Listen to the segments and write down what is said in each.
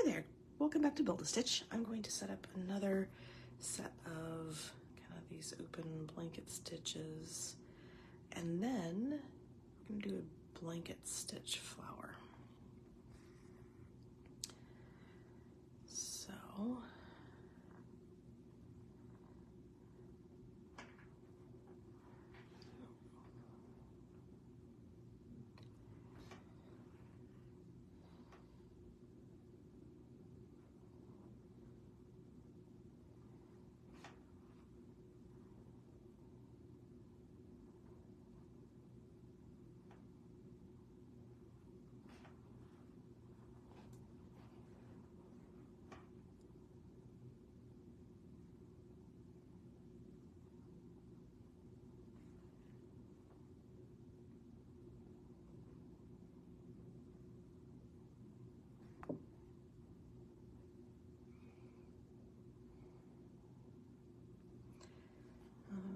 Hi there, welcome back to Build-A-Stitch. I'm going to set up another set of kind of these open blanket stitches, and then we're going to do a blanket stitch flower. So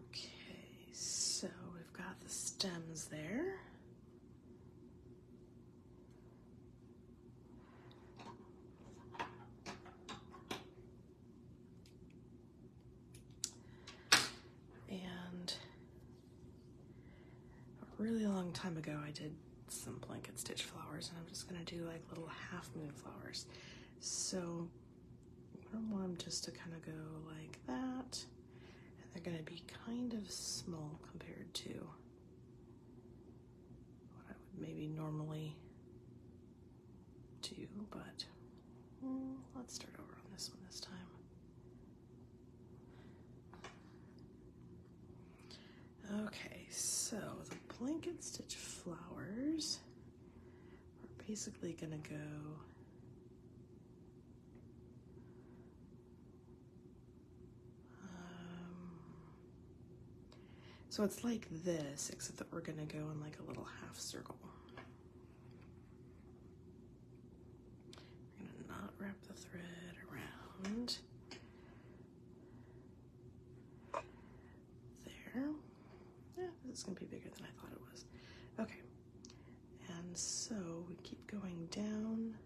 okay, so we've got the stems there. And a really long time ago I did some blanket stitch flowers, and I'm just going to do like little half moon flowers. So I want them just to kind of go like that. They're going to be kind of small compared to what I would maybe normally do, but let's start over on this one this time. Okay, so the blanket stitch flowers are basically going to go so it's like this, except that we're going to go in like a little half circle. We're going to not wrap the thread around there. Yeah, this is going to be bigger than I thought it was. Okay, and so we keep going down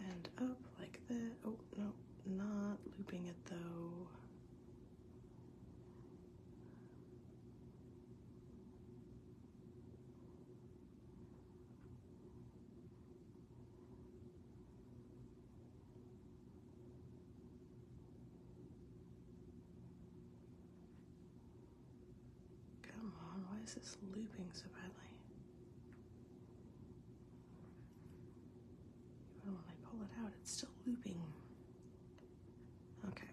and up like that. Oh, no, not looping it though. Come on, why is this looping so badly? Even when I pull it out, it's still looping. Okay.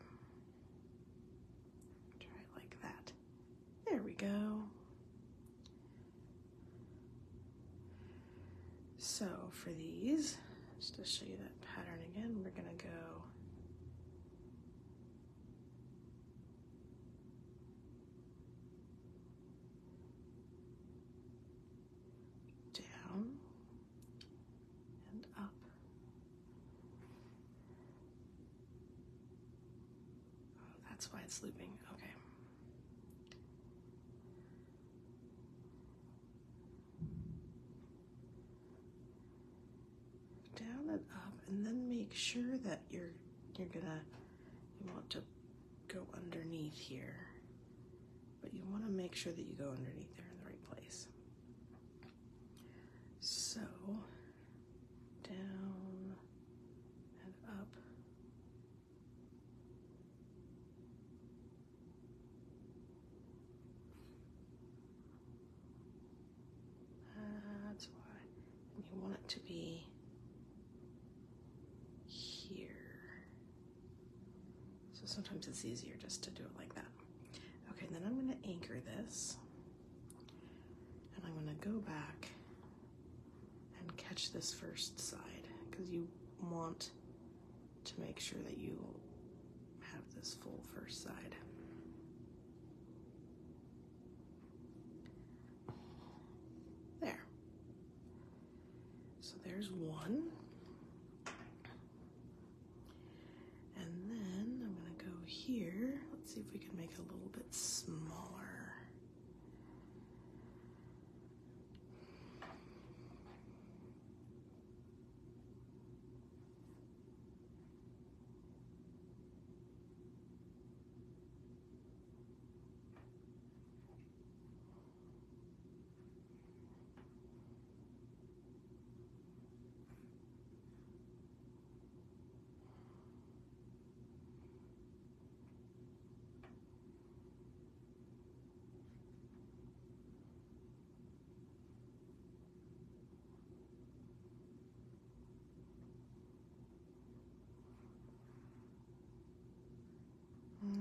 Try it like that. There we go. So for these, just to show you that pattern again, we're gonna go down and up. Oh, that's why it's looping. Okay. Down and up, and then make sure that you want to go underneath here, but you want to make sure that you go underneath there in the right place. So down and up. That's why. And you want it to be here. So sometimes it's easier just to do it like that. Okay, then I'm going to anchor this, and I'm going to go back and catch this first side, because you want to make sure that you have this full first side. There. So there's one. And then I'm going to go here. Let's see if we can make it a little bit smaller.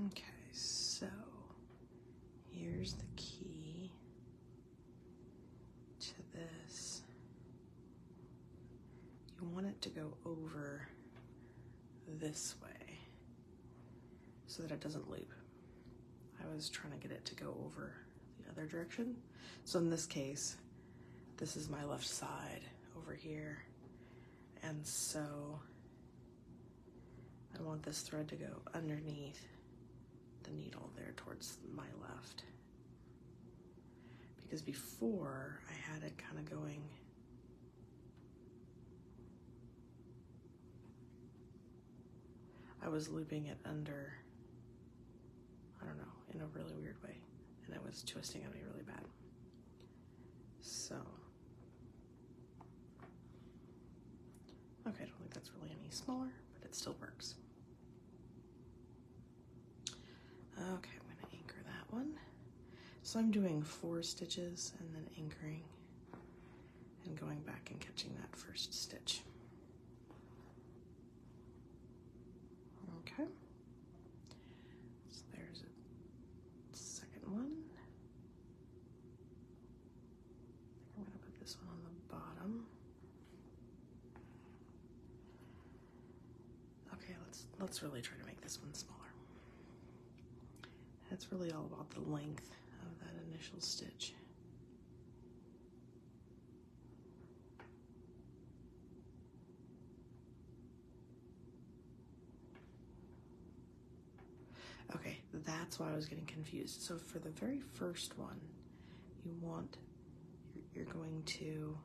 Okay, so here's the key to this. You want it to go over this way so that it doesn't loop. I was trying to get it to go over the other direction. So in this case, this is my left side over here. And so I want this thread to go underneath the needle there towards my left. Because before I had it kind of going I was looping it under, I don't know, in a really weird way. And it was twisting on me really bad. So, okay, I don't think that's really any smaller, but it still works. Okay, I'm gonna anchor that one. So I'm doing 4 stitches and then anchoring and going back and catching that first stitch. Okay, so there's a second one. I think I'm gonna put this one on the bottom. Okay, let's really try to make this one smaller. It's really all about the length of that initial stitch. Okay, that's why I was getting confused. So for the very first one, you're going to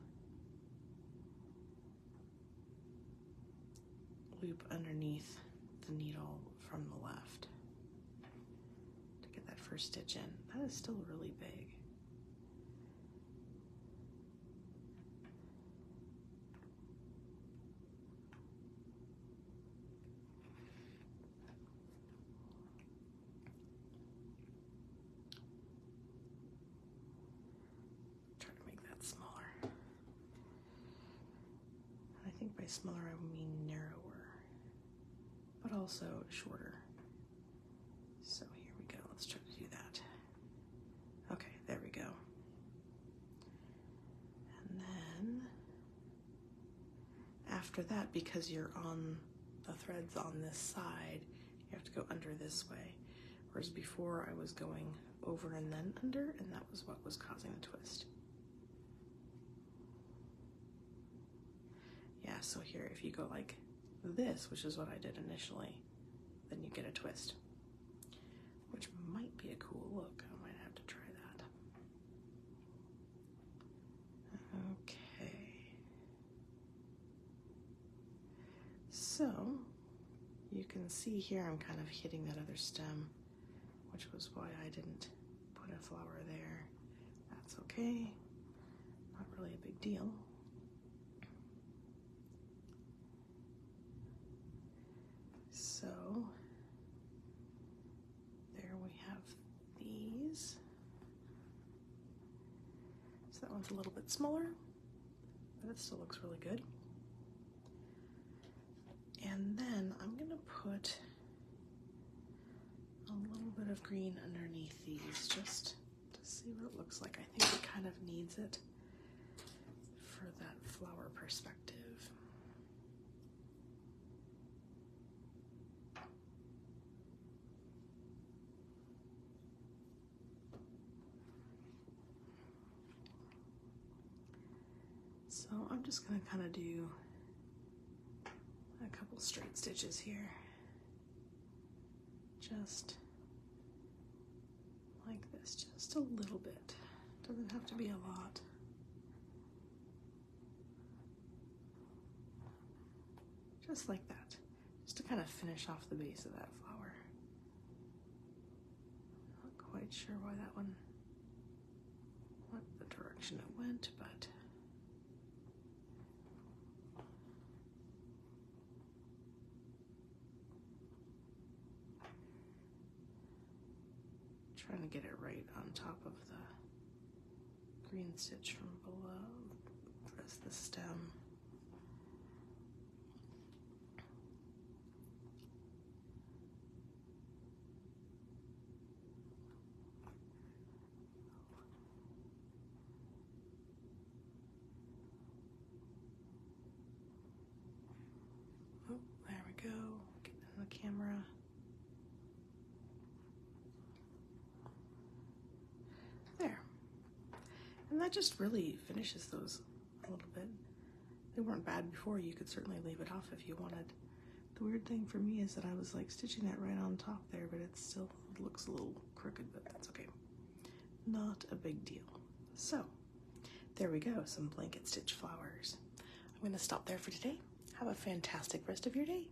loop underneath the needle from the left to get that first stitch in. That is still really big. Try to make that smaller. And I think by smaller I mean narrower, but also shorter. So here we go, let's try to do that. Okay, there we go. And then after that, because you're on the threads on this side, you have to go under this way. Whereas before I was going over and then under, and that was what was causing the twist. Yeah, so here, if you go like this, which is what I did initially, then you get a twist, which might be a cool look. I might have to try that. Okay. So you can see here I'm kind of hitting that other stem, which was why I didn't put a flower there. That's okay. Not really a big deal. So there we have these. So that one's a little bit smaller, but it still looks really good. And then I'm gonna put a little bit of green underneath these just to see what it looks like. I think it kind of needs it for that flower perspective. So I'm just gonna kind of do a couple straight stitches here. Just like this, just a little bit. Doesn't have to be a lot. Just like that, just to kind of finish off the base of that flower. Not quite sure why that one went the direction it went, but trying to get it right on top of the green stitch from below. Press the stem. camera. There. And that just really finishes those a little bit. They weren't bad before. You could certainly leave it off if you wanted. The weird thing for me is that I was like stitching that right on top there, but it still looks a little crooked, but that's okay. Not a big deal. So, there we go, some blanket stitch flowers. I'm going to stop there for today. Have a fantastic rest of your day.